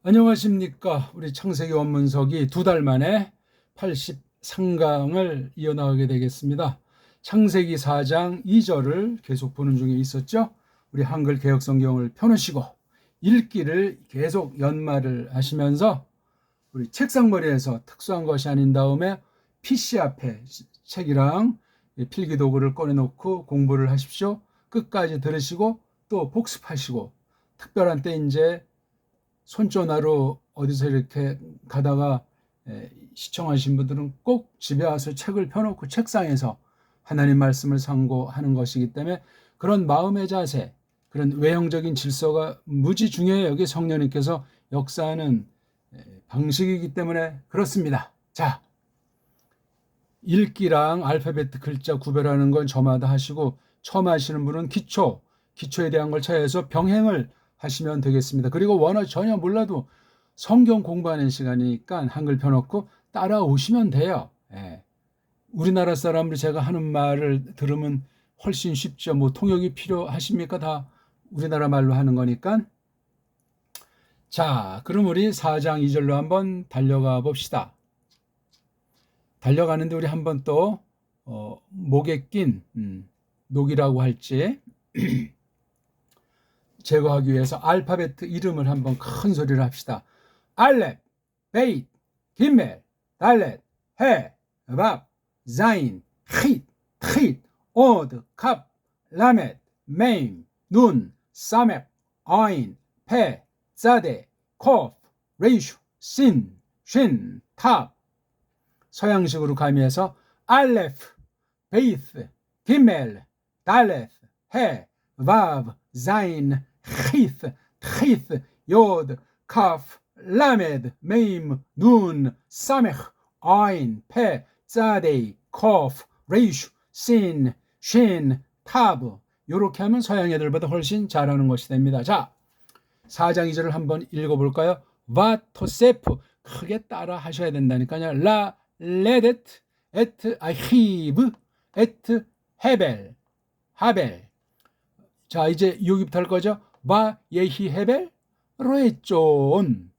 안녕하십니까. 우리 창세기 원문석이 2달 만에 83강을 이어나가게 되겠습니다. 창세기 4장 2절을 계속 보는 중에 있었죠. 우리 한글 개역성경을 펴놓으시고 읽기를 계속 연말을 하시면서 우리 책상머리에서 특수한 것이 아닌 다음에 PC 앞에 책이랑 필기도구를 꺼내놓고 공부를 하십시오. 끝까지 들으시고 또 복습하시고, 특별한 때 이제 손전화로 어디서 이렇게 가다가 시청하신 분들은 꼭 집에 와서 책을 펴놓고 책상에서 하나님 말씀을 상고하는 것이기 때문에 그런 마음의 자세, 그런 외형적인 질서가 무지 중요해요. 여기 성령님께서 역사하는 방식이기 때문에 그렇습니다. 자, 읽기랑 알파벳 글자 구별하는 건 저마다 하시고, 처음 하시는 분은 기초에 대한 걸 찾아서 병행을 하시면 되겠습니다. 그리고 원어 전혀 몰라도 성경 공부하는 시간이니까 한글 펴놓고 따라오시면 돼요. 우리나라 사람들 제가 하는 말을 들으면 훨씬 쉽죠. 뭐 통역이 필요하십니까? 다 우리나라 말로 하는 거니까. 자, 그럼 우리 4장 2절로 한번 달려가 봅시다. 달려가는데 우리 한번 또 목에 낀 녹이라고 할지 제거하기 위해서 알파벳 이름을 한번 큰 소리로 합시다. 알렙, 베이트, 기멜, 달렛, 해, 밥, 자인, 힛, 트잇, 오드, 갑, 라멧, 메임, 눈, 사멕, 아인, 페, 자데, 코프, 레이슈, 신, 쉰, 탑. 서양식으로 가미해서 알레프, 베이트, 기멜, 달렛, 해, 밥, 자인, 힛, 트잇, 요드, 카프, 라메드, 메임, 눈, 사메흐, 아인, 페, 자데이, 코프, 레이슈, 신, 쉰, 타브. 이렇게 하면 서양 애들보다 훨씬 잘하는 것이 됩니다. 자, 4장 2절을 한번 읽어볼까요? 바토세프, 크게 따라 하셔야 된다니까요. 라 레데트 에트 아히브 에트 헤벨 하벨. 자, 이제 여기부터 할 거죠. 바 예히 헤벨 로에존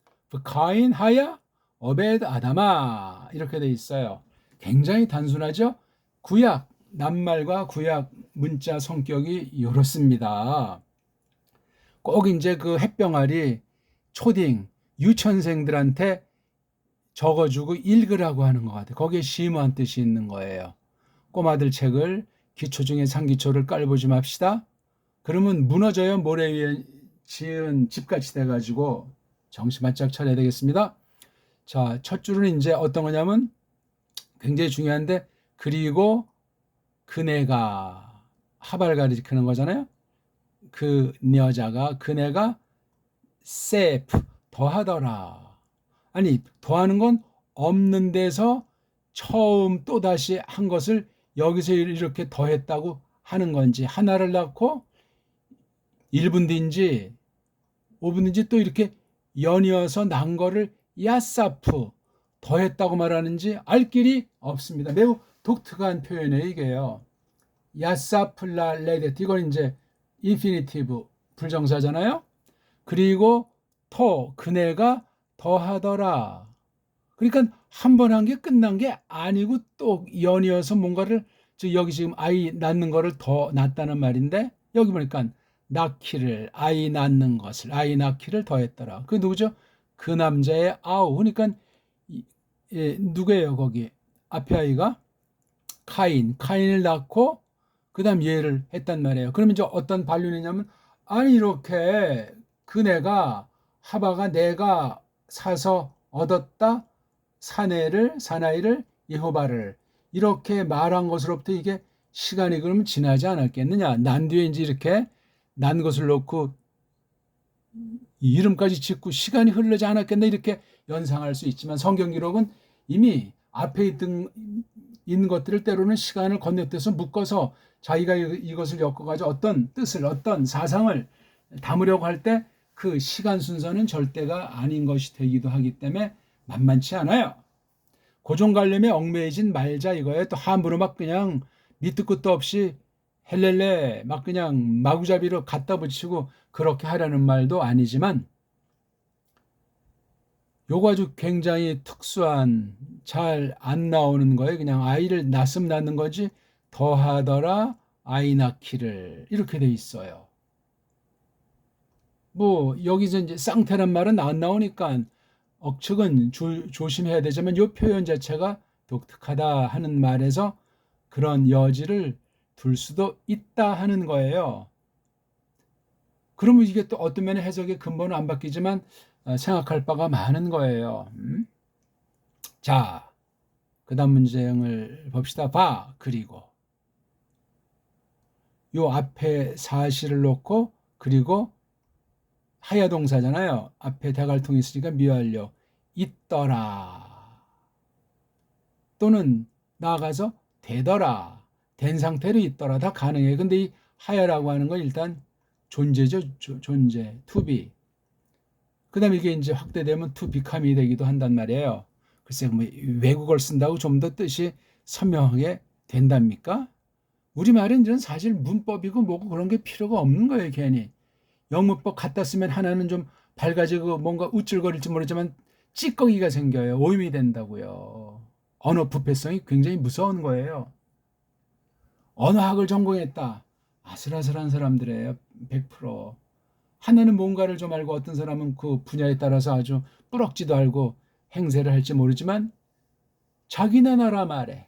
카인 하야 어베드 아다마. 이렇게 돼 있어요. 굉장히 단순하죠. 구약 낱말과 구약 문자 성격이 이렇습니다. 꼭 이제 그 햇병아리 초딩 유치원생들한테 적어주고 읽으라고 하는 것 같아요. 거기에 심오한 뜻이 있는 거예요. 꼬마들 책을 기초 중에 상기초를 깔보지 맙시다. 그러면 무너져요. 모래 위에 지은 집같이 돼가지고 정신 바짝 차려야 되겠습니다. 자, 첫 줄은 이제 어떤 거냐면 굉장히 중요한데, 그리고 그네가 하발 가리키는 거잖아요. 그 그네가 세프 더하더라. 아니, 더하는 건 없는 데서 처음 또다시 한 것을 여기서 이렇게 더했다고 하는 건지, 하나를 낳고 1분 뒤인지 5분 뒤인지 또 이렇게 연이어서 난 거를 야사프 더했다고 말하는지 알 길이 없습니다. 매우 독특한 표현이에요, 이게요. 야사플라 레데트, 이건 이제 인피니티브 불정사잖아요. 그리고 그네가 더하더라. 그러니까 한 번 한 게 끝난 게 아니고 또 연이어서 뭔가를, 여기 지금 아이 낳는 거를 더 낳았다는 말인데, 여기 보니까 아이 낳기를 더했더라. 그 누구죠? 그 남자의 아우. 그러니까 누구예요? 거기 앞에 아이가 카인을 낳고 그 다음 얘를 했단 말이에요. 그러면 이제 어떤 반론이냐면, 아니 이렇게 그네가 하바가 내가 사서 얻었다 사나이를 여호바를 이렇게 말한 것으로부터 이게 시간이 그러면 지나지 않았겠느냐. 난 뒤에 이제 이렇게 난 것을 놓고 이름까지 짓고 시간이 흐르지 않았겠나, 이렇게 연상할 수 있지만 성경 기록은 이미 앞에 있는 것들을 때로는 시간을 건너뛰어서 묶어서 자기가 이것을 엮어가지고 어떤 뜻을, 어떤 사상을 담으려고 할 때 그 시간 순서는 절대가 아닌 것이 되기도 하기 때문에 만만치 않아요. 고정관념에 얽매이진 말자 이거예요. 또 함부로 막 그냥 밑도 끝도 없이 헬렐레 막 그냥 마구잡이로 갖다 붙이고 그렇게 하라는 말도 아니지만, 요거 아주 굉장히 특수한 잘 안 나오는 거예요. 그냥 아이를 낳으면 낳는 거지 더하더라 아이 낳기를 이렇게 돼 있어요. 뭐 여기서 이제 쌍태란 말은 안 나오니까 억측은 조심해야 되지만 요 표현 자체가 독특하다 하는 말에서 그런 여지를 둘 수도 있다 하는 거예요. 그러면 이게 또 어떤 면에 해석의 근본은 안 바뀌지만 생각할 바가 많은 거예요. 자, 그 다음 문제를 봅시다. 그리고 요 앞에 사실을 놓고 그리고 하야동사잖아요. 앞에 대갈통이 있으니까 미완료 있더라 또는 나아가서 되더라 된 상태로 있더라 다 가능해요. 근데 이 하야라고 하는 건 일단 존재죠. 존재 to be. 그 다음에 이게 이제 확대되면 to become이 되기도 한단 말이에요. 글쎄 뭐 외국어를 쓴다고 좀 더 뜻이 선명하게 된답니까? 우리말은 이런 사실 문법이고 뭐고 그런 게 필요가 없는 거예요. 괜히 영문법 갖다 쓰면 하나는 좀 밝아지고 뭔가 우쭐거릴지 모르지만 찌꺼기가 생겨요. 오염이 된다고요. 언어 부패성이 굉장히 무서운 거예요. 언어학을 전공했다. 아슬아슬한 사람들이에요. 100%. 하나는 뭔가를 좀 알고 어떤 사람은 그 분야에 따라서 아주 뿌럭지도 알고 행세를 할지 모르지만 자기네 나라 말에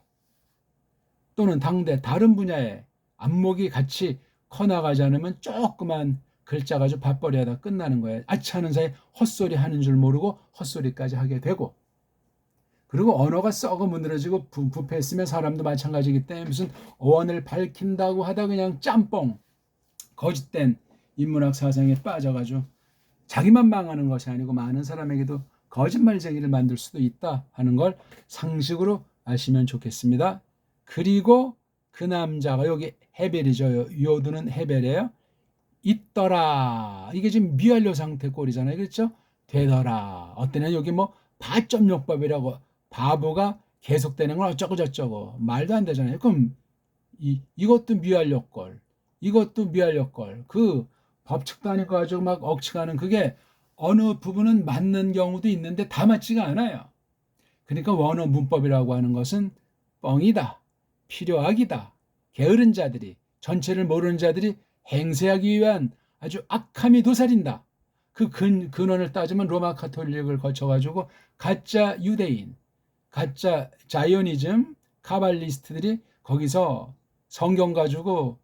또는 당대 다른 분야에 안목이 같이 커나가지 않으면 조그만 글자가 좀 밥벌이 하다 끝나는 거예요. 아치 하는 사이에 헛소리 하는 줄 모르고 헛소리까지 하게 되고 그리고 언어가 썩어 문드러지고 부패했으면 사람도 마찬가지이기 때문에 무슨 어원을 밝힌다고 하다 그냥 짬뽕 거짓된 인문학 사상에 빠져가지고 자기만 망하는 것이 아니고 많은 사람에게도 거짓말쟁이를 만들 수도 있다 하는 걸 상식으로 아시면 좋겠습니다. 그리고 그 남자가 여기 헤벨이죠. 요두는 헤벨이에요. 있더라. 이게 지금 미완료 상태 꼴이잖아요. 그렇죠? 되더라. 어때냐 여기 뭐 바점용법이라고 바보가 계속되는 건 어쩌고 저쩌고 말도 안 되잖아요. 그럼 이것도 미완료 꼴. 이것도 미완료 꼴. 그 법칙도 아니고 가지고 막 억측하는 그게 어느 부분은 맞는 경우도 있는데 다 맞지가 않아요. 그러니까 원어 문법이라고 하는 것은 뻥이다. 필요악이다. 게으른 자들이 전체를 모르는 자들이 행세하기 위한 아주 악함이 도사린다. 그 근원을 따지면 로마 카톨릭을 거쳐가지고 가짜 유대인, 가짜 자이오니즘, 카발리스트들이 거기서 성경 가지고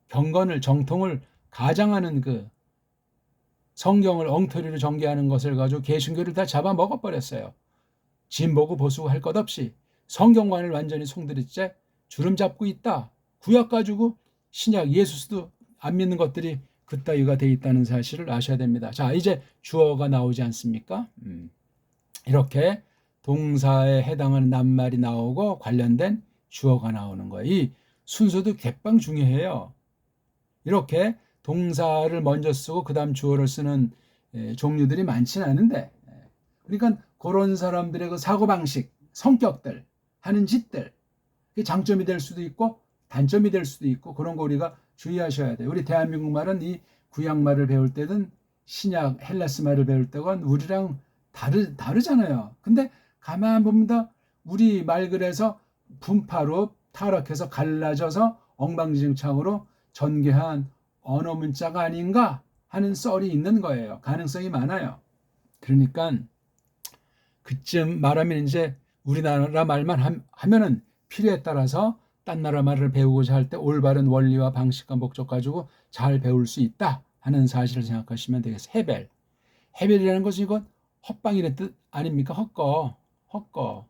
경건을 정통을 가장하는 그 성경을 엉터리로 전개하는 것을 가지고 개신교를 다 잡아먹어버렸어요. 진보고 보수고 할 것 없이 성경관을 완전히 송두리째 주름 잡고 있다. 구약 가지고 신약 예수도 안 믿는 것들이 그따위가 돼 있다는 사실을 아셔야 됩니다. 자, 이제 주어가 나오지 않습니까? 이렇게 동사에 해당하는 낱말이 나오고 관련된 주어가 나오는 거예요. 이 순서도 개빵 중요해요. 이렇게 동사를 먼저 쓰고 그 다음 주어를 쓰는 종류들이 많지는 않은데 그러니까 그런 사람들의 그 사고방식, 성격들, 하는 짓들 그게 장점이 될 수도 있고 단점이 될 수도 있고 그런 거 우리가 주의하셔야 돼요. 우리 대한민국 말은 이 구약말을 배울 때든 신약 헬라스 말을 배울 때건 우리랑 다르잖아요. 근데 가만 보면 우리 말 그래서 분파로 타락해서 갈라져서 엉망진창으로 전개한 언어 문자가 아닌가 하는 썰이 있는 거예요. 가능성이 많아요. 그러니까 그쯤 말하면 이제 우리나라 말만 하면은 필요에 따라서 딴 나라 말을 배우고자 할 때 올바른 원리와 방식과 목적 가지고 잘 배울 수 있다 하는 사실을 생각하시면 되겠어요. 헤벨. 헤벨이라는 것은 이건 헛방이라는 뜻 아닙니까? 헛거,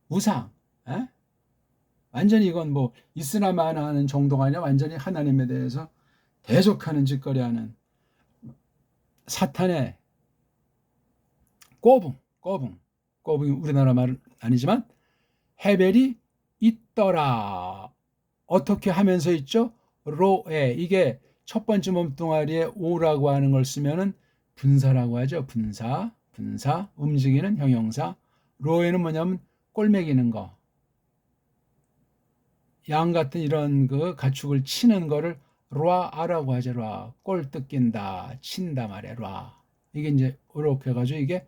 우상. 에? 완전히 이건 뭐 있으나 마나 하는 정도가 아니라 완전히 하나님에 대해서 대적하는 짓거리하는 사탄의 꼬붕이 우리나라 말은 아니지만 헤벨이 있더라. 어떻게 하면서 있죠? 로에 이게 첫 번째 몸뚱아리에 오라고 하는 걸 쓰면은 분사라고 하죠. 분사 움직이는 형용사. 로에는 뭐냐면 꼴매기는 거. 양 같은 이런 그 가축을 치는 거를 로아라고 하죠. 로아. 꼴 뜯긴다, 친다 말이야. 로아. 이게 이제 이렇게 해가지고 이게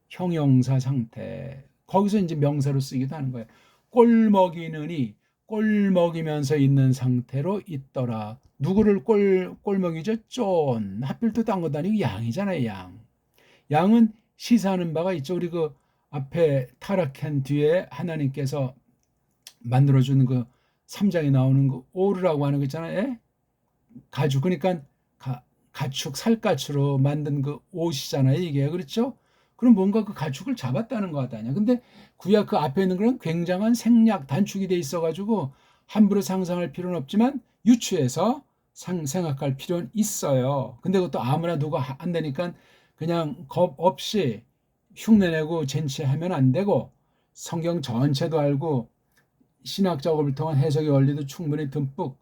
형용사 상태. 거기서 이제 명사로 쓰기도 하는 거예요. 꼴 먹이느니 꼴 먹이면서 있는 상태로 있더라. 누구를 꼴 먹이죠? 쫀. 하필 또 딴 것도 아니고 양이잖아요, 양. 양은 시사하는 바가 있죠. 우리 그 앞에 타락한 뒤에 하나님께서 만들어주는 그 3장에 나오는 그 오르라고 하는 거 있잖아요. 예? 가죽. 그러니까 가축, 살가축으로 만든 그 옷이잖아요, 이게. 그렇죠? 그럼 뭔가 그 가축을 잡았다는 것 아니야. 근데 구약 그 앞에 있는 그런 굉장한 생략, 단축이 돼 있어가지고 함부로 상상할 필요는 없지만 유추해서 생각할 필요는 있어요. 근데 그것도 아무나 누가 안 되니까 그냥 겁 없이 흉내내고 젠치하면 안 되고 성경 전체도 알고 신학 작업을 통한 해석의 원리도 충분히 듬뿍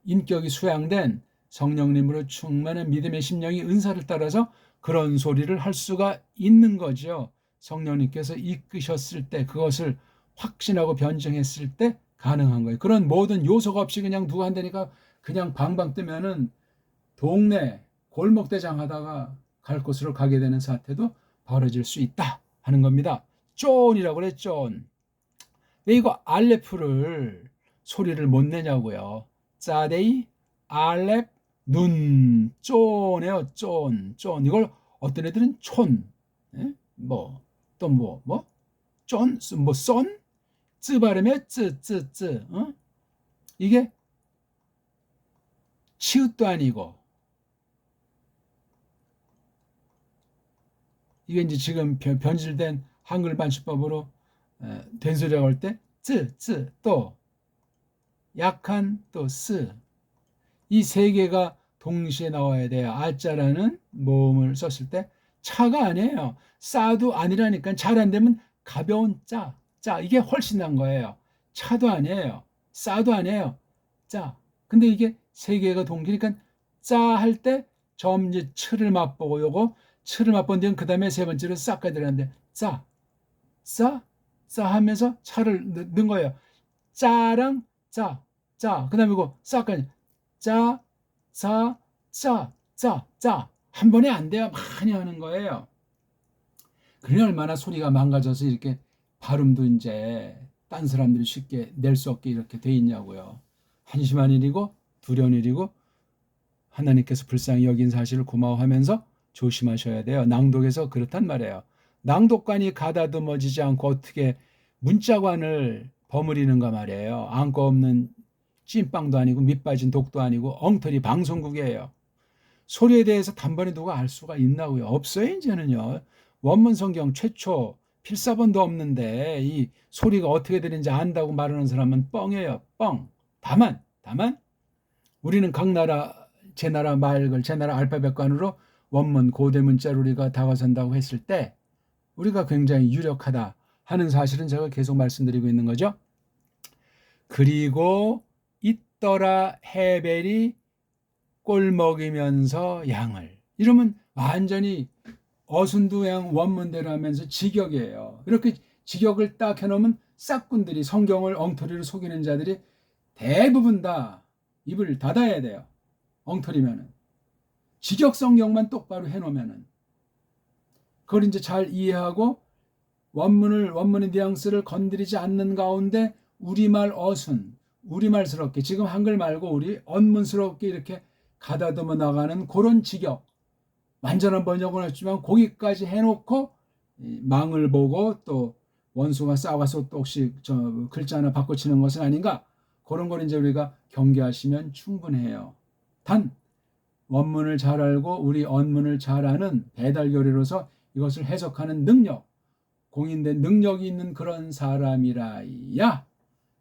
인격이 수양된 성령님으로 충만한 믿음의 심령이 은사를 따라서 그런 소리를 할 수가 있는 거죠. 성령님께서 이끄셨을 때 그것을 확신하고 변증했을 때 가능한 거예요. 그런 모든 요소가 없이 그냥 누가 한다니까 그냥 방방 뜨면은 동네 골목대장 하다가 갈 곳으로 가게 되는 사태도 벌어질 수 있다 하는 겁니다. 쫀이라고 그래, 쫀. 왜 이거 알레프를 소리를 못 내냐고요. 짜데이, 알렙, 눈, 쫀이에요. 쫀. 이걸 어떤 애들은 촌, 예? 또 쫀, 썬, 쯔 발음에 쯔. 어? 이게 치읓도 아니고 이게 이제 지금 변질된 한글 반수법으로 된소리라고 할 때 쯔, 또 약한 또 스. 이 세 개가 동시에 나와야 돼요. 아자라는 모음을 썼을 때 차가 아니에요. 싸도 아니라니까. 잘 안 되면 가벼운 짜. 이게 훨씬 난 거예요. 차도 아니에요. 싸도 아니에요. 짜. 근데 이게 세 개가 동시니까 짜 할 때 점 이제 치를 맛보고 요거 치를 맛본 뒤에 그 다음에 세 번째로 싹까지 들어가는데 싸 하면서 차를 넣은 거예요. 짜랑 짜. 그 다음에 이거 싹까지 짜. 한 번에 안 돼요. 많이 하는 거예요. 그러니 얼마나 소리가 망가져서 이렇게 발음도 이제 딴 사람들이 쉽게 낼 수 없게 이렇게 돼 있냐고요. 한심한 일이고 두려운 일이고 하나님께서 불쌍히 여긴 사실을 고마워하면서 조심하셔야 돼요. 낭독에서 그렇단 말이에요. 낭독관이 가다듬어지지 않고 어떻게 문자관을 버무리는가 말이에요. 안고 없는 찐빵도 아니고 밑빠진 독도 아니고 엉터리 방송국이에요. 소리에 대해서 단번에 누가 알 수가 있나고요? 없어요. 이제는요. 원문 성경 최초 필사본도 없는데 이 소리가 어떻게 들리는지 안다고 말하는 사람은 뻥이에요. 뻥. 다만 우리는 각 나라 제 나라 말글 제 나라 알파벳관으로 원문 고대 문자로 우리가 다가선다고 했을 때 우리가 굉장히 유력하다 하는 사실은 제가 계속 말씀드리고 있는 거죠. 그리고 있더라 헤벨이 꼴 먹이면서 양을. 이러면 완전히 어순두양 원문대로 하면서 직역이에요. 이렇게 직역을 딱 해놓으면 싹군들이 성경을 엉터리로 속이는 자들이 대부분 다 입을 닫아야 돼요. 엉터리면은. 직역 성경만 똑바로 해놓으면은. 그걸 이제 잘 이해하고 원문의 뉘앙스를 건드리지 않는 가운데 우리말 어순, 우리말스럽게 지금 한글 말고 우리 언문스럽게 이렇게 가다듬어 나가는 그런 직역. 완전한 번역은 없지만 거기까지 해놓고 망을 보고 또 원수가 싸워서 또 혹시 글자 하나 바꿔치는 것은 아닌가? 그런 걸 이제 우리가 경계하시면 충분해요. 단 원문을 잘 알고 우리 언문을 잘 아는 배달교리로서 이것을 해석하는 능력, 공인된 능력이 있는 그런 사람이라야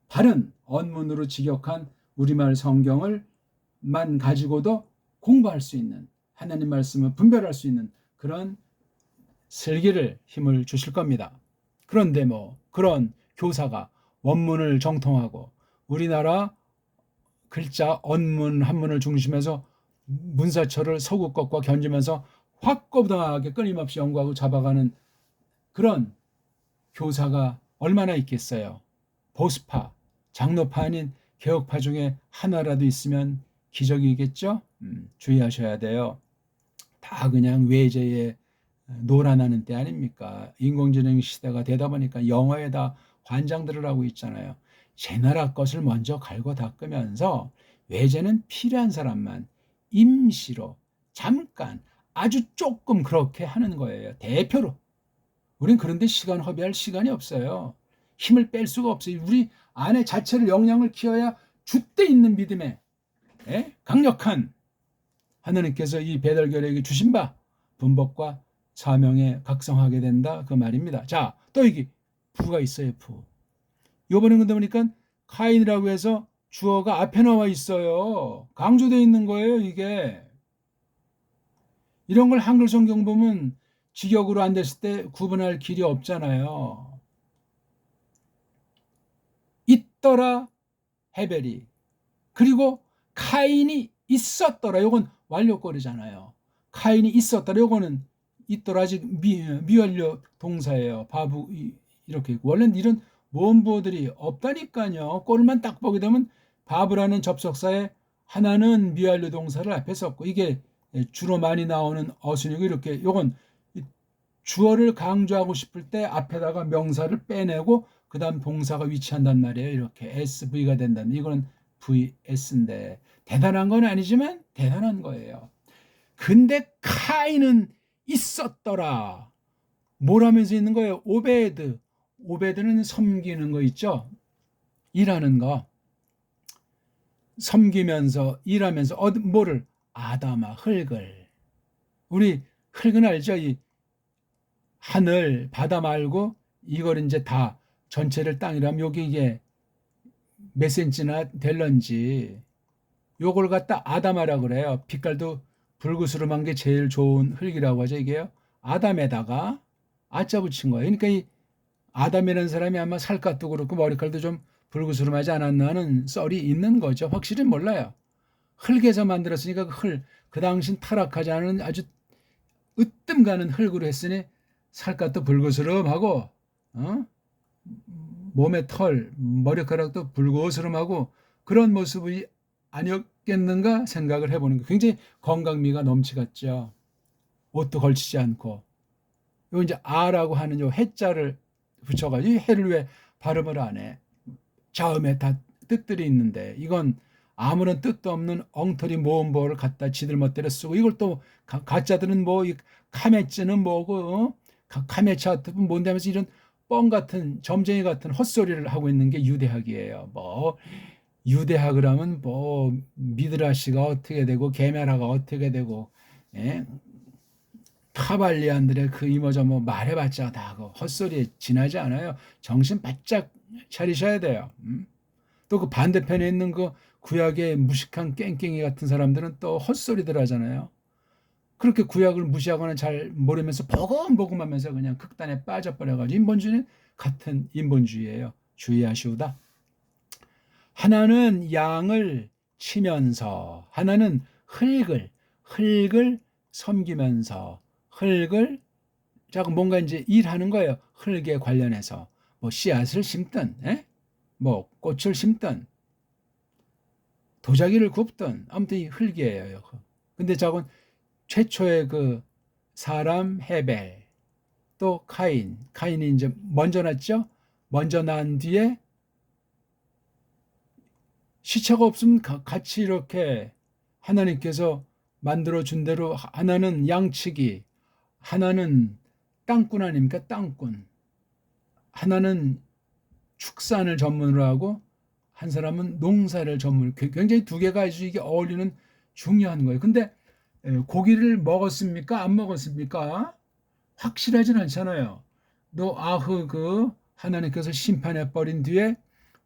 바른 언문으로 직역한 우리말 성경을 만 가지고도 공부할 수 있는 하나님 말씀을 분별할 수 있는 그런 슬기를 힘을 주실 겁니다. 그런데 그런 교사가 원문을 정통하고 우리나라 글자 언문 한문을 중심해서 문사처를 서구 것과 견주면서 확고부당하게 끊임없이 연구하고 잡아가는 그런 교사가 얼마나 있겠어요. 보수파, 장로파 아닌 개혁파 중에 하나라도 있으면 기적이겠죠? 주의하셔야 돼요. 다 그냥 외제의 놀아나는 때 아닙니까? 인공지능 시대가 되다 보니까 영어에다 관장들을 하고 있잖아요. 제 나라 것을 먼저 갈고 닦으면서 외제는 필요한 사람만 임시로 잠깐 아주 조금 그렇게 하는 거예요. 대표로. 우린 그런데 시간 허비할 시간이 없어요. 힘을 뺄 수가 없어요. 우리 안에 자체를 역량을 키워야 줏대 있는 믿음에 강력한 하나님께서 이 배달결에게 주신 바 분법과 사명에 각성하게 된다 그 말입니다. 자, 또 여기 부가 있어요. 부. 이번에 근데 보니까 카인이라고 해서 주어가 앞에 나와 있어요. 강조되어 있는 거예요, 이게. 이런 걸 한글 성경 보면 직역으로 안 됐을 때 구분할 길이 없잖아요. 있더라 헤벨이. 그리고 카인이 있었더라. 요건 완료꼴이잖아요. 카인이 있었더라. 요거는 있더라. 아직 미완료 동사예요. 바부 이렇게 있고. 원래는 이런 모음부어들이 없다니까요. 꼴만 딱 보게 되면 바브라는 접속사에 하나는 미완료 동사를 앞에 썼고 이게 주로 많이 나오는 어순이고 이렇게 요건 주어를 강조하고 싶을 때 앞에다가 명사를 빼내고 그 다음 동사가 위치한단 말이에요. 이렇게 SV가 된다는 이거는 VS인데 대단한 건 아니지만 대단한 거예요. 근데 카인은 있었더라. 뭘 하면서 있는 거예요? 오베드. 오베드는 섬기는 거 있죠? 일하는 거. 섬기면서 일하면서 뭐를? 아담아 흙을. 우리 흙은 알죠? 이 하늘 바다 말고 이걸 이제 다 전체를 땅이라면 여기 이게 몇 센치나 될런지 요걸 갖다 아담하라 그래요. 빛깔도 붉으스름한 게 제일 좋은 흙이라고 하죠. 이게요. 아담에다가 아자 붙인 거예요. 그러니까 이 아담이라는 사람이 아마 살갗도 그렇고 머리칼도 좀 붉으스름하지 않았나 하는 썰이 있는 거죠. 확실히 몰라요. 흙에서 만들었으니까 그 당신 타락하지 않은 아주 으뜸 가는 흙으로 했으니 살갗도 붉으스름하고 몸의 털, 머리카락도 붉으스름하고 그런 모습이 아니었겠는가 생각을 해보는 거. 굉장히 건강미가 넘치겠죠. 옷도 걸치지 않고. 요 이제 아라고 하는 요 해자를 붙여가지고 해를 왜 발음을 안 해? 자음에 다 뜻들이 있는데 이건 아무런 뜻도 없는 엉터리 모음보를 갖다 지들 멋대로 쓰고 이걸 또 가짜들은 뭐 카메츠는 뭐고 카메차 뭔데 하면서 이런 뻥 같은 점쟁이 같은 헛소리를 하고 있는 게 유대학이에요. 뭐 유대학을 하면 뭐 미드라시가 어떻게 되고 게메라가 어떻게 되고 카발리안들의 그 이모저모 말해봤자 다 그 헛소리에 지나지 않아요. 정신 바짝 차리셔야 돼요. 또 그 반대편에 있는 그 구약의 무식한 깽깽이 같은 사람들은 또 헛소리들 하잖아요. 그렇게 구약을 무시하거나 잘 모르면서 버금버금하면서 그냥 극단에 빠져버려가지고 인본주의는 같은 인본주의예요. 주의하시오다. 하나는 양을 치면서 하나는 흙을 섬기면서 흙을 자꾸 뭔가 이제 일하는 거예요. 흙에 관련해서 뭐 씨앗을 심든 뭐 꽃을 심든 도자기를 굽든 아무튼 이 흙이에요. 근데 저건 최초의 그 사람 헤벨 또 카인이 이제 먼저 났죠. 먼저 난 뒤에 시차가 없으면 같이 이렇게 하나님께서 만들어준 대로 하나는 양치기, 하나는 땅꾼 아닙니까? 땅꾼. 하나는 축산을 전문으로 하고 한 사람은 농사를 전문으로. 굉장히 두 개가 아주 이게 어울리는 중요한 거예요. 근데 고기를 먹었습니까? 안 먹었습니까? 확실하진 않잖아요. 그 하나님께서 심판해 버린 뒤에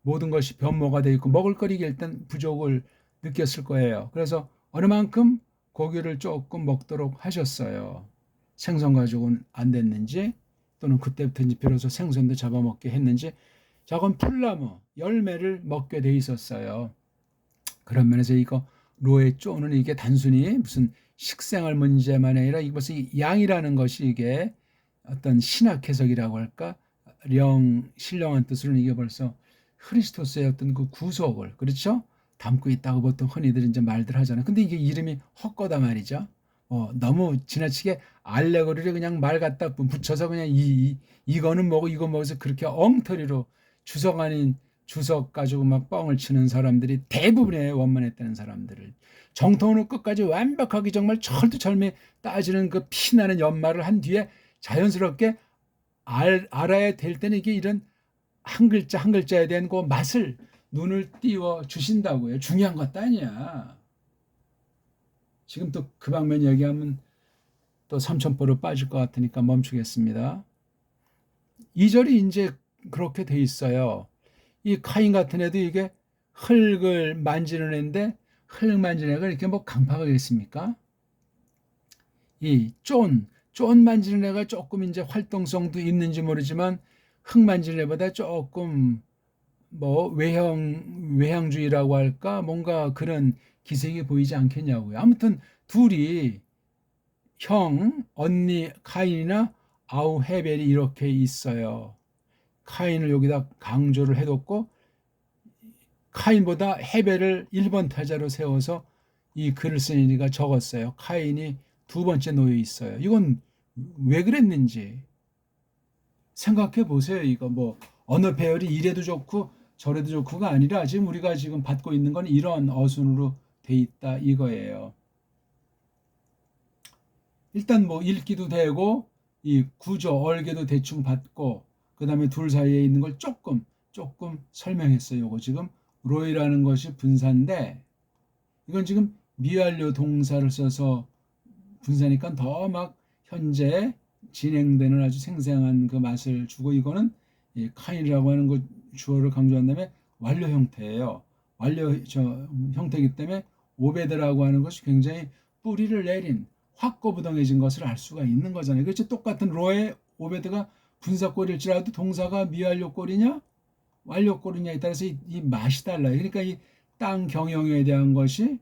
모든 것이 변모가 되어 있고 먹을거리가 일단 부족을 느꼈을 거예요. 그래서 어느 만큼 고기를 조금 먹도록 하셨어요. 생선 가지고는 안 됐는지 또는 그때부터 이제 비로소 생선도 잡아먹게 했는지 저건 풀나무 열매를 먹게 돼 있었어요. 그런 면에서 이거 로에 쪼는 이게 단순히 무슨 식생활 문제만 아니라 이것이 양이라는 것이 이게 어떤 신학 해석이라고 할까 신령한 뜻으로는 이게 벌써 크리스토스의 어떤 그 구속을 그렇죠 담고 있다고 보통 흔히들 이제 말들 하잖아요. 근데 이게 이름이 헛거다 말이죠. 너무 지나치게 알레고리를 그냥 말 갖다 붙여서 그냥 이거는 뭐고 이거 뭐고서 그렇게 엉터리로 주석 아닌 주석 가지고 막 뻥을 치는 사람들이 대부분이에요. 원만했다는 사람들을 정통으로 끝까지 완벽하게 정말 철두철미 따지는 그 피나는 연말을 한 뒤에 자연스럽게 알아야 될 때는 이게 이런 한 글자 한 글자에 대한 그 맛을 눈을 띄워 주신다고요. 중요한 것도 아니야. 지금 또 그 방면 얘기하면 또 삼천포로 빠질 것 같으니까 멈추겠습니다. 2절이 이제 그렇게 돼 있어요. 이 카인 같은 애도 이게 흙을 만지는 애인데 흙 만지는 애가 이렇게 뭐 강팍하겠습니까? 이 쫀 만지는 애가 조금 이제 활동성도 있는지 모르지만 흙 만지는 애보다 조금 뭐 외향주의라고 할까 뭔가 그런 기색이 보이지 않겠냐고요. 아무튼 둘이 형, 언니 카인이나 아우 헤벨이 이렇게 있어요. 카인을 여기다 강조를 해뒀고 카인보다 헤벨을 1번 타자로 세워서 이 글을 쓴 이가 적었어요. 카인이 두 번째 놓여 있어요. 이건 왜 그랬는지 생각해 보세요. 이거 뭐 어느 배열이 이래도 좋고 저래도 좋고가 아니라 지금 우리가 지금 받고 있는 건 이런 어순으로 돼 있다 이거예요. 일단 뭐 읽기도 되고 이 구조 얼개도 대충 받고 그 다음에 둘 사이에 있는 걸 조금 설명했어요. 이거 지금 로이라는 것이 분사인데 이건 지금 미완료 동사를 써서 분사니까 더 막 현재 진행되는 아주 생생한 그 맛을 주고 이거는 이 카인이라고 하는 그 주어를 강조한 다음에 완료 형태예요. 완료 형태이기 때문에 오베드라고 하는 것이 굉장히 뿌리를 내린 확고부동해진 것을 알 수가 있는 거잖아요. 그렇죠? 똑같은 로의 오베드가 분사꼴일지라도 동사가 미완료꼴이냐 완료꼴이냐에 따라서 이 맛이 달라요. 그러니까 이 땅 경영에 대한 것이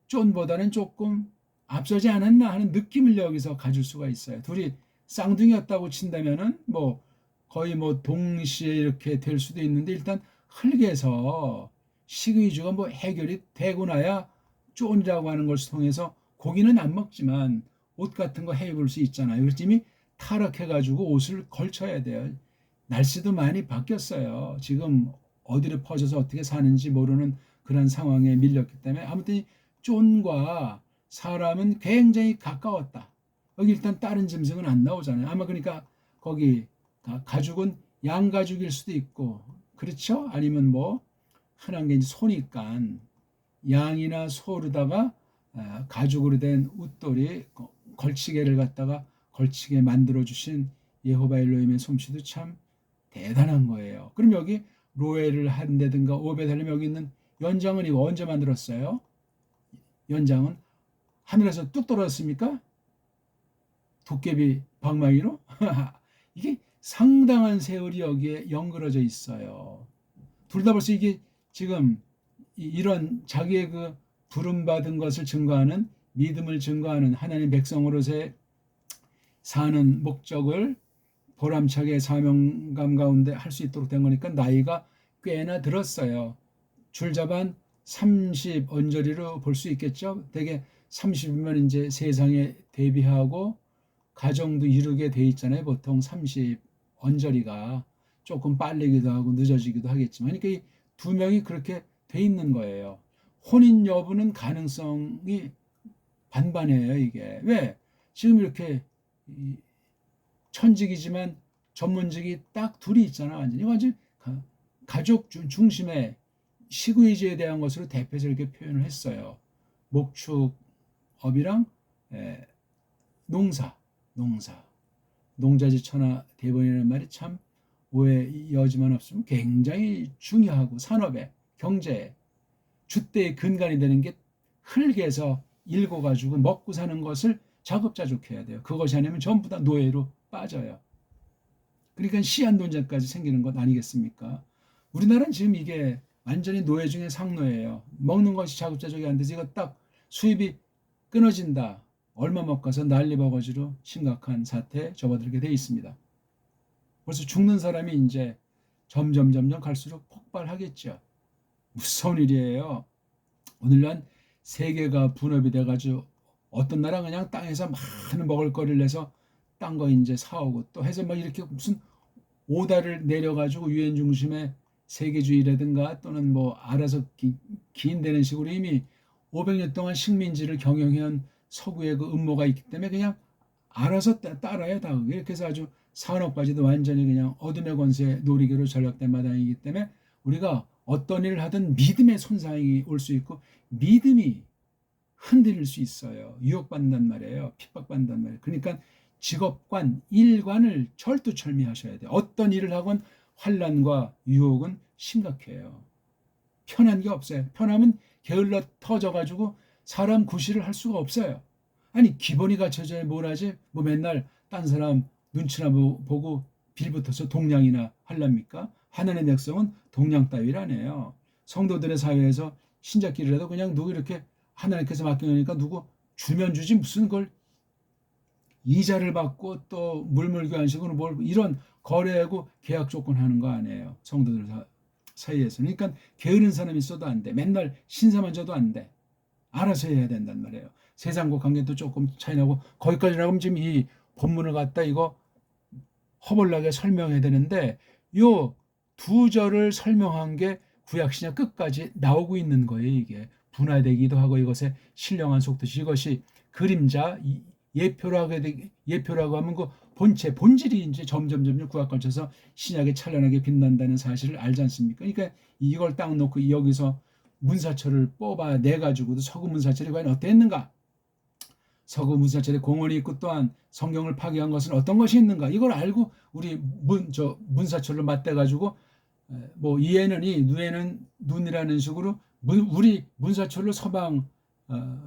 쫀보다는 조금 앞서지 않았나 하는 느낌을 여기서 가질 수가 있어요. 둘이 쌍둥이였다고 친다면은 뭐 거의 뭐 동시에 이렇게 될 수도 있는데 일단 흙에서 식의주가 뭐 해결이 되고 나야 쫀이라고 하는 것을 통해서 고기는 안 먹지만 옷 같은 거 해 입을 수 있잖아요. 그래서 이미 타락해가지고 옷을 걸쳐야 돼요. 날씨도 많이 바뀌었어요. 지금 어디로 퍼져서 어떻게 사는지 모르는 그런 상황에 밀렸기 때문에 아무튼 쫀과 사람은 굉장히 가까웠다. 여기 일단 다른 짐승은 안 나오잖아요. 아마 그러니까 거기 가죽은 양가죽일 수도 있고 그렇죠? 아니면 뭐 흔한 게 이제 소니까 양이나 소로다가 가죽으로 된 웃돌이 걸치개를 갖다가 걸치게 만들어 주신 여호와 엘로힘의 솜씨도 참 대단한 거예요. 그럼 여기 로에를 한다든가 오베델렘 여기 있는 연장은 이거 언제 만들었어요? 연장은 하늘에서 뚝 떨어졌습니까? 도깨비 방망이로? 이게 상당한 세월이 여기에 연그러져 있어요. 둘 다 벌써 이게 지금 이런 자기의 그 부름받은 것을 증거하는 믿음을 증거하는 하나님 백성으로서의 사는 목적을 보람차게 사명감 가운데 할 수 있도록 된 거니까 나이가 꽤나 들었어요. 줄잡아 30 언저리로 볼 수 있겠죠. 대개 30이면 이제 세상에 대비하고 가정도 이루게 돼 있잖아요. 보통 30 언저리가 조금 빨리기도 하고 늦어지기도 하겠지만 그러니까 이 두 명이 그렇게 돼 있는 거예요. 혼인 여부는 가능성이 반반이에요. 이게 왜 지금 이렇게 천직이지만 전문직이 딱 둘이 있잖아. 완전 가족 중심의 시구이주에 대한 것으로 대표해서 이렇게 표현을 했어요. 목축업이랑 농자지 천하 대본이라는 말이 참 오해 여지만 없으면 굉장히 중요하고 산업에 경제에 주대의 근간이 되는 게 흙에서 일궈가지고 먹고 사는 것을 자급자족해야 돼요. 그것이 아니면 전부 다 노예로 빠져요. 그러니까 시한 논쟁까지 생기는 것 아니겠습니까? 우리나라는 지금 이게 완전히 노예 중에 상노예요. 먹는 것이 자급자족이 안 돼서 이거 딱 수입이 끊어진다. 얼마 못 가서 난리버거지로 심각한 사태에 접어들게 돼 있습니다. 벌써 죽는 사람이 이제 점점 갈수록 폭발하겠죠. 무서운 일이에요. 오늘날 세계가 분업이 돼가지고 어떤 나라 그냥 땅에서 많은 먹을거리를 내서 딴 거 이제 사오고 또 해서 막 이렇게 무슨 오다를 내려가지고 유엔 중심의 세계주의라든가 또는 뭐 알아서 기인되는 식으로 이미 500년 동안 식민지를 경영해온 서구의 그 음모가 있기 때문에 그냥 알아서 따라요 다. 이렇게 해서 아주 산업까지도 완전히 그냥 어둠의 권세 놀이기로 전락된 마당이기 때문에 우리가 어떤 일을 하든 믿음의 손상이 올 수 있고 믿음이 흔들릴 수 있어요. 유혹받는단 말이에요. 핍박받는단 말이에요. 그러니까 직업관, 일관을 철두철미하셔야 돼요. 어떤 일을 하건 환난과 유혹은 심각해요. 편한 게 없어요. 편하면 게을러 터져가지고 사람 구실을 할 수가 없어요. 아니 기본이 갖춰져야 뭘 하지? 뭐 맨날 딴 사람 눈치나 보고 빌붙어서 동냥이나 할랍니까? 하나님의 백성은 동냥 따위라네요. 성도들의 사회에서 신자끼리라도 그냥 누구 이렇게 하나님께서 맡겨놓으니까 누구 주면 주지 무슨 걸 이자를 받고 또 물물교환식으로 뭘 이런 거래하고 계약 조건 하는 거 아니에요. 성도들 사이에서. 그러니까 게으른 사람이 있어도 안 돼. 맨날 신사만 져도 안 돼. 알아서 해야 된단 말이에요. 세상과 관계도 조금 차이나고 거기까지 나가면 지금 이 본문을 갖다 이거 허벌나게 설명해야 되는데 요 두 절을 설명한 게 구약신약 끝까지 나오고 있는 거예요. 이게 분화되기도 하고 이것의 신령한 속뜻이 이것이 그림자 예표라고 하면 그 본체 본질이 이제 점점 구약 걸쳐서 신약에 찬란하게 빛난다는 사실을 알지 않습니까? 그러니까 이걸 딱 놓고 여기서 문사철을 뽑아 내 가지고도 서구 문사철이 과연 어땠는가? 서구 문사철에 공헌이 있고 또한 성경을 파괴한 것은 어떤 것이 있는가? 이걸 알고 우리 문사철로 맞대 가지고 뭐 이에는 이 누에는 눈이라는 식으로 우리 문사철로 서방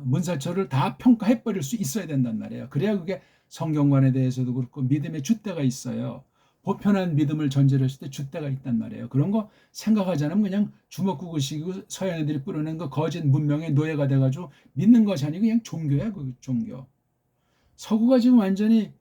문사철을 다 평가해 버릴 수 있어야 된단 말이에요. 그래야 그게 성경관에 대해서도 그렇고 믿음의 줏대가 있어요. 보편한 믿음을 전제로 했을 때 줏대가 있단 말이에요. 그런 거 생각하지 않으면 그냥 주먹구구식이고 서양 애들이 뿌려낸 거 거짓 문명의 노예가 돼가지고 믿는 것이 아니고 그냥 종교야. 그 종교. 서구가 지금 완전히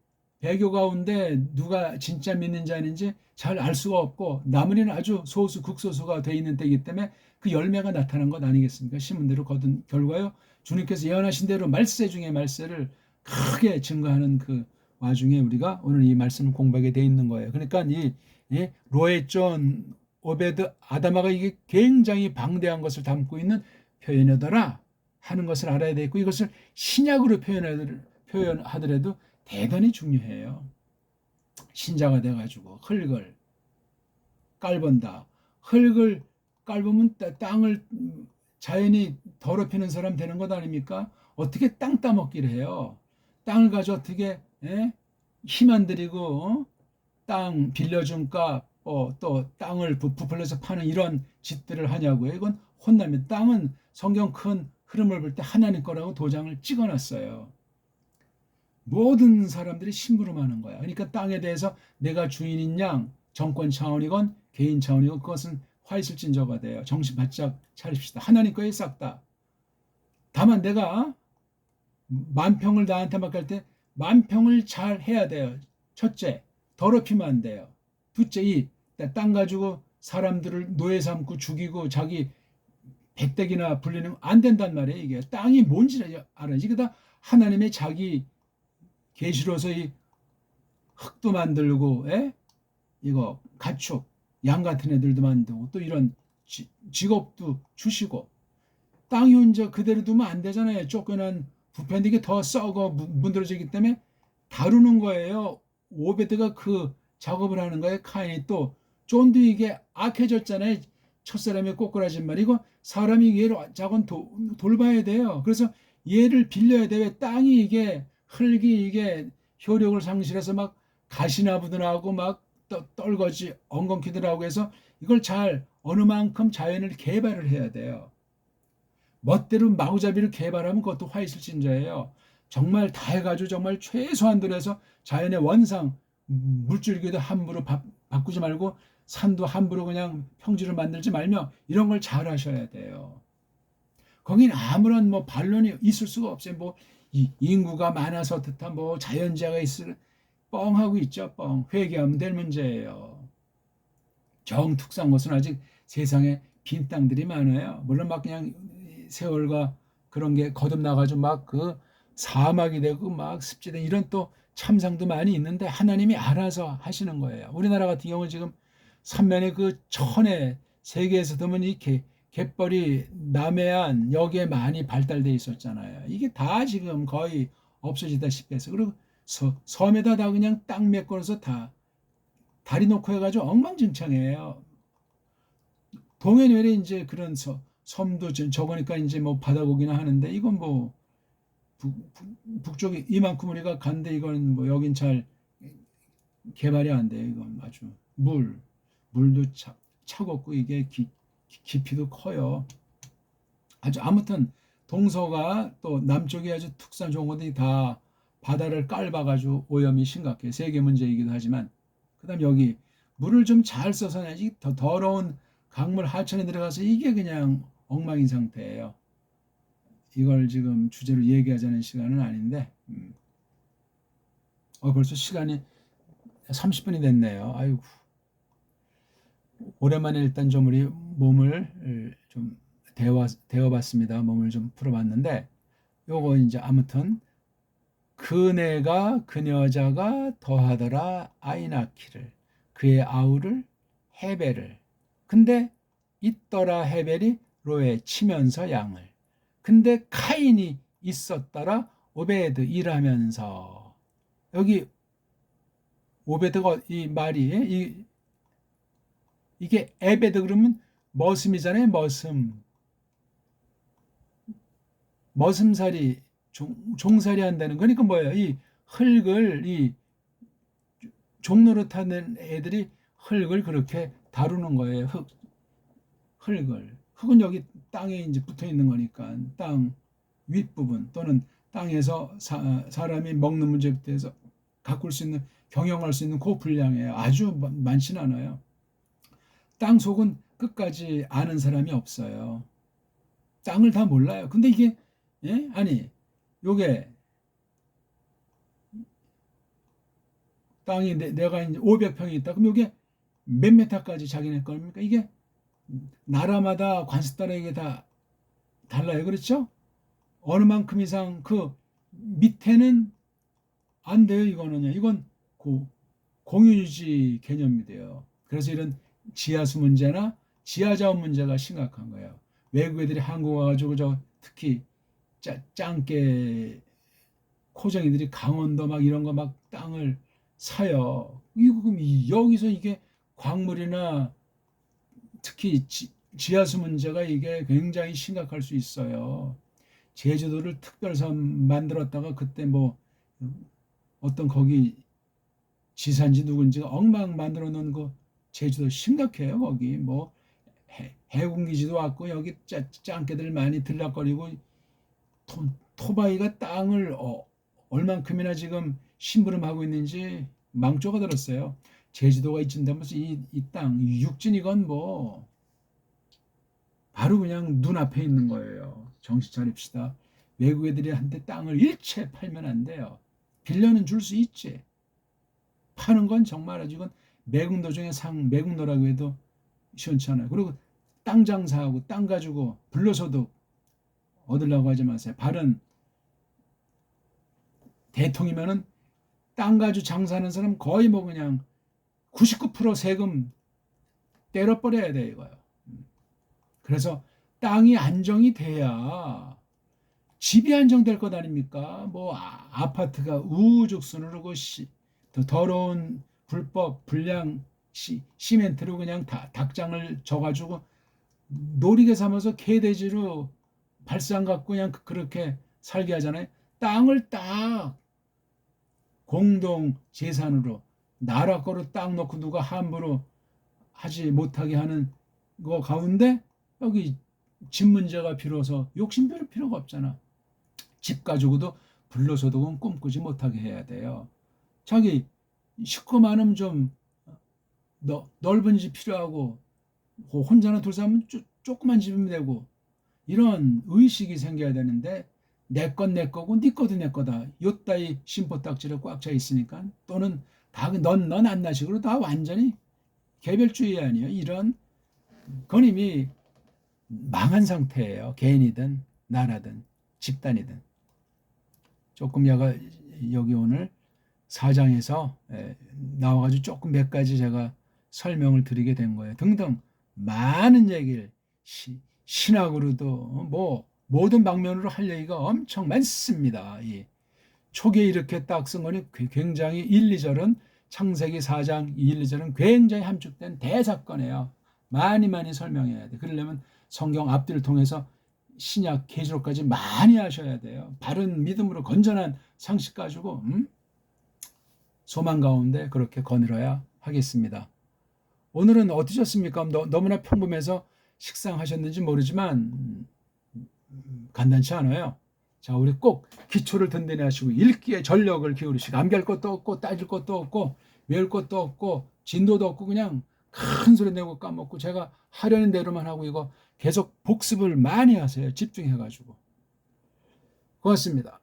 배교 가운데 누가 진짜 믿는지 아닌지 잘 알 수가 없고 나머지는 아주 소수 극소수가 돼 있는 때이기 때문에 그 열매가 나타난 것 아니겠습니까? 심은 대로 거둔 결과요. 주님께서 예언하신 대로 말세 중에 말세를 크게 증거하는 그 와중에 우리가 오늘 이 말씀을 공부하게 돼 있는 거예요. 그러니까 이 로에존 오베드 아다마가 이게 굉장히 방대한 것을 담고 있는 표현이더라 하는 것을 알아야 되겠고 이것을 신약으로 표현하더라도 대단히 중요해요. 신자가 돼가지고 흙을 깔본다. 흙을 깔보면 땅을 자연이 더럽히는 사람 되는 것 아닙니까? 어떻게 땅 따먹기를 해요? 땅을 가지고 어떻게 힘 안 들이고 땅 빌려준 값 또 땅을 부풀려서 파는 이런 짓들을 하냐고요. 이건 혼나면 땅은 성경 큰 흐름을 볼 때 하나님 거라고 도장을 찍어놨어요. 모든 사람들이 심부름하는 거야. 그러니까 땅에 대해서 내가 주인인 양 정권 차원이건 개인 차원이건 그것은 화이슬진저가 돼요. 정신 바짝 차립시다. 하나님 거에 싹 다. 다만 내가 만평을 나한테 맡길 때 만평을 잘 해야 돼요. 첫째, 더럽히면 안 돼요. 둘째, 이 땅 가지고 사람들을 노예 삼고 죽이고 자기 백댁이나 불리는 안 된단 말이에요. 이게 땅이 뭔지 알아야지. 그다 하나님의 자기 계시로서 이 흙도 만들고 이거 가축 양 같은 애들도 만들고 또 이런 직업도 주시고 땅이 혼자 그대로 두면 안 되잖아요. 쫓겨난 부패인데 이게 더 썩어 문드러지기 때문에 다루는 거예요. 오베드가 그 작업을 하는 거예요. 카인이 또 쫀도 이게 악해졌잖아요. 첫사람의 꼬꾸라진 말 이거 사람이 얘를 자건 돌봐야 돼요. 그래서 얘를 빌려야 돼. 왜 땅이 이게 흙이 이게 효력을 상실해서 막 가시나부들하고 막 떨거지 엉겅퀴들하고 해서 이걸 잘 어느 만큼 자연을 개발을 해야 돼요. 멋대로 마구잡이를 개발하면 그것도 화이슬진저예요. 정말 다 해가지고 정말 최소한으로 해서 자연의 원상 물줄기도 함부로 바꾸지 말고 산도 함부로 그냥 평지를 만들지 말며 이런 걸 잘 하셔야 돼요. 거긴 아무런 뭐 반론이 있을 수가 없어요. 뭐 인구가 많아서 어떻다 뭐 자연재해가 있을 뻥하고 있죠. 뻥. 회개하면 될 문제예요. 정특수한 것은 아직 세상에 빈 땅들이 많아요. 물론 막 그냥 세월과 그런 게 거듭나가지고 막 그 사막이 되고 막 습지된 이런 또 참상도 많이 있는데 하나님이 알아서 하시는 거예요. 우리나라 같은 경우는 지금 삼면에 그 천에 세계에서 드문 이 갯벌이 남해안 여기에 많이 발달돼 있었잖아요. 이게 다 지금 거의 없어지다시피 해서 그리고 섬에다 다 그냥 땅 메꿔서 다 다리 놓고 해가지고 엉망진창이에요. 동해안에 이제 그런 섬도 적으니까 이제 뭐 바다고기나 하는데 이건 뭐 북쪽에 이만큼 우리가 간데 이건 뭐 여긴 잘 개발이 안 돼. 이건 아주 물도 차갑고 이게 깊이도 커요. 아주 아무튼 동서가 또 남쪽이 아주 특산 좋은 것들이 다 바다를 깔아가지고 오염이 심각해. 세계 문제이기도 하지만 그다음 여기 물을 좀 잘 써서 내야지 더 더러운 강물 하천에 들어가서 이게 그냥 엉망인 상태예요. 이걸 지금 주제로 얘기하자는 시간은 아닌데 벌써 시간이 30분이 됐네요. 아이고 오랜만에 일단 좀 우리 몸을 좀 데워봤습니다. 몸을 좀 풀어봤는데 요거 이제 아무튼 그네가 그녀자가 더하더라 아이 낳기를 그의 아우를 헤벨을 근데 있더라 헤벨이 로에 치면서 양을 근데 카인이 있었더라 오베드 일하면서 여기 오베드가 이 말이 이게 에베드 그러면 머슴이잖아요. 머슴살이 종살이 한다는 거니까 뭐예요? 이 흙을 이 종노릇하는 애들이 흙을 그렇게 다루는 거예요. 흙은 여기 땅에 이제 붙어 있는 거니까 땅 윗부분 또는 땅에서 사람이 먹는 문제부터 해서 가꿀 수 있는 경영할 수 있는 그 분량이에요. 아주 많지는 않아요. 땅 속은 끝까지 아는 사람이 없어요. 땅을 다 몰라요. 근데 이게 아니 요게 땅이 내가 이제 500평이 있다. 그럼 요게 몇 메타까지 자기네 겁니까? 이게 나라마다 관습 따라 이게 다 달라요. 그렇죠? 어느 만큼 이상 그 밑에는 안 돼요. 이건 공유유지 개념이 돼요. 그래서 이런 지하수 문제나 지하자원 문제가 심각한 거예요. 외국 애들이 한국 와가지고 특히 짱깨 코정이들이 강원도 막 이런 거 막 땅을 사요. 그럼 여기서 이게 광물이나 특히 지하수 문제가 이게 굉장히 심각할 수 있어요. 제주도를 특별섬 만들었다가 그때 뭐 어떤 거기 지산지 누군지가 엉망 만들어 놓은 거 제주도 심각해요. 거기 뭐 해군기지도 왔고 여기 짱깨들 많이 들락거리고 토바이가 땅을 얼만큼이나 지금 심부름하고 있는지 망조가 들었어요. 제주도가 이쯤되면서 이 땅 육진 이건 뭐 바로 그냥 눈앞에 있는 거예요. 정신 차립시다. 외국 애들이 한테 땅을 일체 팔면 안 돼요. 빌려는 줄 수 있지. 파는 건 정말 아주 이건 매국노 중에 매국노라고 해도 시원치 않아요. 그리고 땅 장사하고 땅 가지고 불로소득 얻으려고 하지 마세요. 바른 대통이면은 땅 가지고 장사하는 사람 거의 뭐 그냥 99% 세금 때려버려야 돼 이거요. 그래서 땅이 안정이 돼야 집이 안정될 것 아닙니까? 뭐 아파트가 우후죽순으로 더 더러운 불법 불량 시멘트로 그냥 닭장을 져가지고 놀이개 삼아서 개돼지로 발상 갖고 그냥 그렇게 살게 하잖아요. 땅을 딱 공동 재산으로 나라 거로 땅 놓고 누가 함부로 하지 못하게 하는 거 가운데 여기 집 문제가 비로소 욕심 부릴 필요가 없잖아. 집 가지고도 불로소득은 꿈꾸지 못하게 해야 돼요. 자기 식구 많으면 좀 넓은 집 필요하고 혼자나 둘 사람은 조그만 집이면 되고 이런 의식이 생겨야 되는데 내 건 내 거고 네 거도 내 거다. 요따위 심보딱지로 꽉 차 있으니까 또는 다 넌 안 나식으로 다 완전히 개별주의 아니에요. 이런 건 이미 망한 상태예요. 개인이든 나라든 집단이든. 조금 여기 오늘 4장에서 나와가지고 조금 몇 가지 제가 설명을 드리게 된 거예요. 등등 많은 얘기를 신학으로도 뭐 모든 방면으로 할 얘기가 엄청 많습니다. 초기에 이렇게 딱 쓴 거니 굉장히 1, 2절은 창세기 4장 1, 2절은 굉장히 함축된 대사건이에요. 많이 설명해야 돼. 그러려면 성경 앞뒤를 통해서 신약 계시록까지 많이 하셔야 돼요. 바른 믿음으로 건전한 상식 가지고 소망 가운데 그렇게 거느려야 하겠습니다. 오늘은 어떠셨습니까? 너무나 평범해서 식상하셨는지 모르지만 간단치 않아요. 자, 우리 꼭 기초를 든든히 하시고 읽기에 전력을 기울이시고 암기할 것도 없고 따질 것도 없고 외울 것도 없고 진도도 없고 그냥 큰 소리 내고 까먹고 제가 하려는 대로만 하고 이거 계속 복습을 많이 하세요. 집중해가지고. 고맙습니다.